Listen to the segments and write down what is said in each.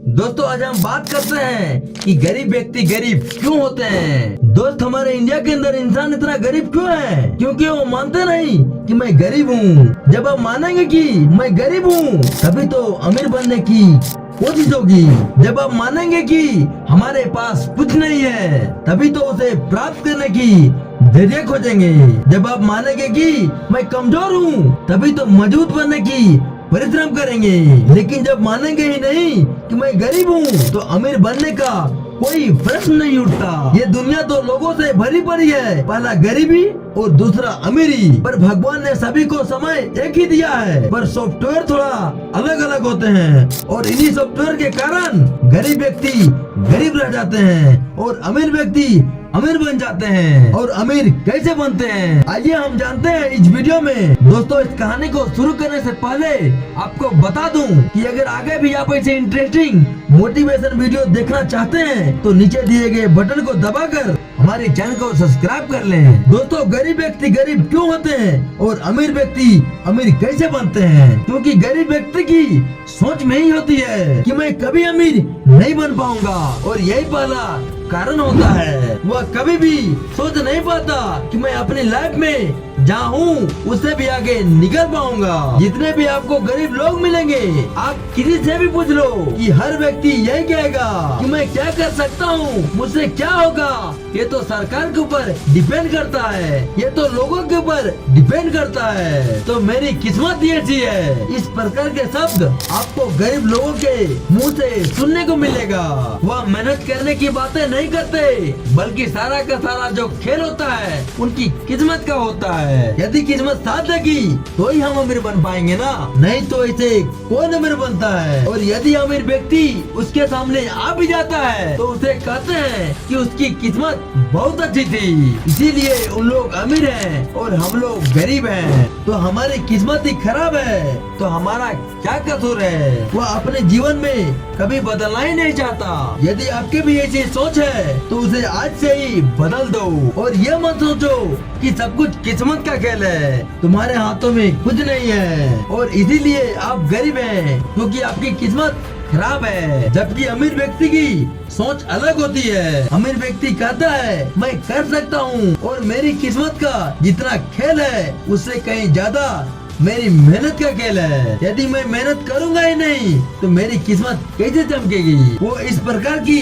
दोस्तों आज हम बात करते हैं कि गरीब व्यक्ति गरीब क्यों होते हैं। दोस्त हमारे इंडिया के अंदर इंसान इतना गरीब क्यों है? क्योंकि वो मानते नहीं कि मैं गरीब हूँ। जब आप मानेंगे कि मैं गरीब हूँ तभी तो अमीर बनने की कोशिश होगी। जब आप मानेंगे कि हमारे पास कुछ नहीं है तभी तो उसे प्राप्त करने की जरिए खोजेंगे। जब आप मानेंगे कि मैं कमजोर हूँ तभी तो मजबूत बनने की परिश्रम करेंगे। लेकिन जब मानेंगे ही नहीं कि मैं गरीब हूँ तो अमीर बनने का कोई प्रश्न नहीं उठता। ये दुनिया तो लोगों से भरी पड़ी है, पहला गरीबी और दूसरा अमीरी। पर भगवान ने सभी को समय एक ही दिया है, पर सॉफ्टवेयर थोड़ा अलग अलग होते हैं और इन्हीं सॉफ्टवेयर के कारण गरीब व्यक्ति गरीब रह जाते हैं और अमीर व्यक्ति अमीर बन जाते हैं। और अमीर कैसे बनते हैं आइए हम जानते हैं इस वीडियो में। दोस्तों इस कहानी को शुरू करने से पहले आपको बता दूं कि अगर आगे भी आप ऐसे इंटरेस्टिंग मोटिवेशन वीडियो देखना चाहते हैं तो नीचे दिए गए बटन को दबाकर हमारे चैनल को सब्सक्राइब कर लें। दोस्तों गरीब व्यक्ति गरीब क्यों होते हैं और अमीर व्यक्ति अमीर कैसे बनते हैं? क्योंकि गरीब व्यक्ति की सोच में ही होती है कि मैं कभी अमीर नहीं बन पाऊंगा और यही पहला कारण होता है। वह कभी भी सोच नहीं पाता कि मैं अपनी लाइफ में जहाँ हूँ उससे भी आगे निकल पाऊंगा। जितने भी आपको गरीब लोग मिलेंगे आप किसी से भी पूछ लो कि हर व्यक्ति यही कहेगा कि मैं क्या कर सकता हूँ, मुझसे क्या होगा। ये तो सरकार के ऊपर डिपेंड करता है, ये तो लोगों के ऊपर डिपेंड करता है, तो मेरी किस्मत ये ऐसी है। इस प्रकार के शब्द आपको गरीब लोगों के मुँह से सुनने को मिलेगा। वह मेहनत करने की बातें नहीं करते बल्कि सारा का सारा जो खेल होता है उनकी किस्मत का होता है। यदि किस्मत साथ देगी तो ही हम अमीर बन पाएंगे ना, नहीं तो ऐसे कौन अमीर बनता है। और यदि अमीर व्यक्ति उसके सामने आ भी जाता है तो उसे कहते हैं कि उसकी किस्मत बहुत अच्छी थी, इसीलिए उन लोग अमीर हैं और हम लोग गरीब हैं। तो हमारी किस्मत ही खराब है तो हमारा क्या कसूर है? वह अपने जीवन में कभी बदलना ही नहीं चाहता। यदि आपके भी ऐसी सोच है तो उसे आज से ही बदल दो और ये मत सोचो कि सब कुछ किस्मत का खेल है, तुम्हारे हाथों में कुछ नहीं है और इसीलिए आप गरीब हैं क्योंकि आपकी किस्मत खराब है। जबकि अमीर व्यक्ति की सोच अलग होती है। अमीर व्यक्ति कहता है मैं कर सकता हूँ और मेरी किस्मत का जितना खेल है उससे कहीं ज्यादा मेरी मेहनत का खेल है। यदि मैं मेहनत करूंगा ही नहीं तो मेरी किस्मत कैसे चमकेगी? वो इस प्रकार की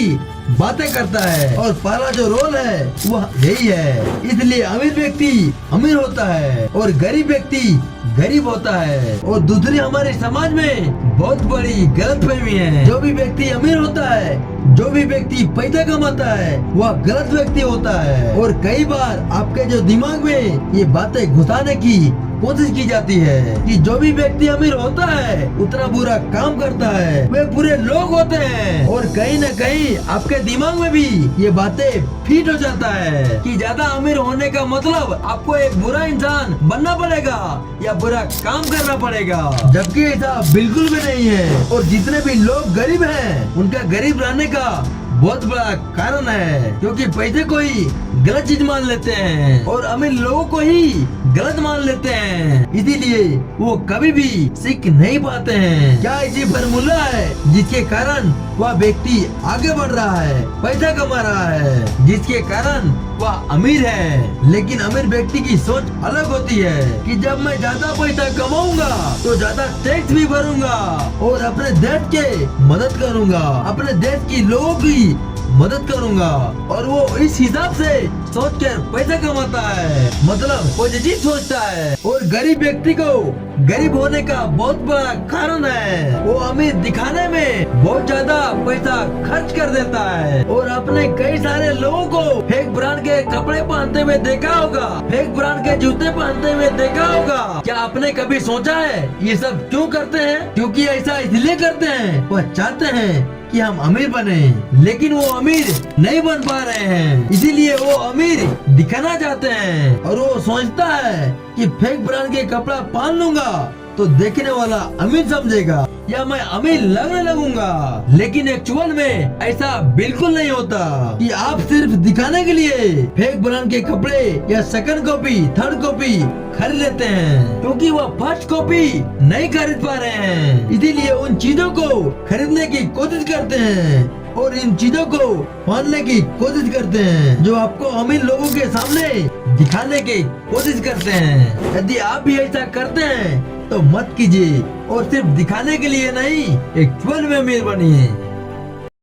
बातें करता है और पहला जो रोल है वह यही है। इसलिए अमीर व्यक्ति अमीर होता है और गरीब व्यक्ति गरीब होता है। और दूसरी हमारे समाज में बहुत बड़ी गलतफहमी है। जो भी व्यक्ति अमीर होता है, जो भी व्यक्ति पैसा कमाता है वह गलत व्यक्ति होता है। और कई बार आपके जो दिमाग में ये बातें घुसाने की कोशिश की जाती है कि जो भी व्यक्ति अमीर होता है उतना बुरा काम करता है, वे बुरे लोग होते हैं। और कहीं न कहीं आपके दिमाग में भी ये बातें फिट हो जाता है कि ज्यादा अमीर होने का मतलब आपको एक बुरा इंसान बनना पड़ेगा या बुरा काम करना पड़ेगा, जबकि ऐसा बिल्कुल भी नहीं है। और जितने भी लोग गरीब हैं उनका गरीब रहने का बहुत बड़ा कारण है क्योंकि पैसे को ही गलत चीज मान लेते हैं और अमीर लोगों को ही गलत मान लेते हैं, इसीलिए वो कभी भी सीख नहीं पाते हैं। क्या ऐसी फॉर्मूला है जिसके कारण वह व्यक्ति आगे बढ़ रहा है, पैसा कमा रहा है, जिसके कारण वह अमीर है? लेकिन अमीर व्यक्ति की सोच अलग होती है कि जब मैं ज्यादा पैसा कमाऊंगा तो ज्यादा टैक्स भी भरूंगा और अपने देश के मदद करूंगा, अपने देश की लोगों की मदद करूंगा। और वो इस हिसाब से सोच कर पैसा कमाता है, मतलब पॉजिटिव सोचता है। और गरीब व्यक्ति को गरीब होने का बहुत बड़ा कारण है वो अमीर दिखाने में बहुत ज्यादा पैसा खर्च कर देता है और अपने कई सारे लोगों को फेक ब्रांड के कपड़े पहनते हुए देखा होगा, फेक ब्रांड के जूते पहनते हुए देखा होगा। क्या आपने कभी सोचा है ये सब क्यों करते हैं? क्योंकि ऐसा इसलिए करते हैं वह चाहते हैं कि हम अमीर बने, लेकिन वो अमीर नहीं बन पा रहे हैं, इसीलिए वो अमीर दिखाना चाहते हैं। और वो सोचता है कि फेक ब्रांड के कपड़ा पहन लूंगा तो देखने वाला अमीर समझेगा या मैं अमीर लगने लगूंगा। लेकिन एक्चुअल में ऐसा बिल्कुल नहीं होता कि आप सिर्फ दिखाने के लिए फेक ब्रांड के कपड़े या सेकंड कॉपी, थर्ड कॉपी खरीद लेते हैं, क्योंकि वो फर्स्ट कॉपी नहीं खरीद पा रहे हैं। इसीलिए उन चीजों को खरीदने की कोशिश करते हैं और इन चीजों को पालने की कोशिश करते हैं जो आपको अमीर लोगों के सामने दिखाने की कोशिश करते हैं। यदि आप भी ऐसा करते हैं तो मत कीजिए और सिर्फ दिखाने के लिए नहीं, एक्चुअल में अमीर बनिए।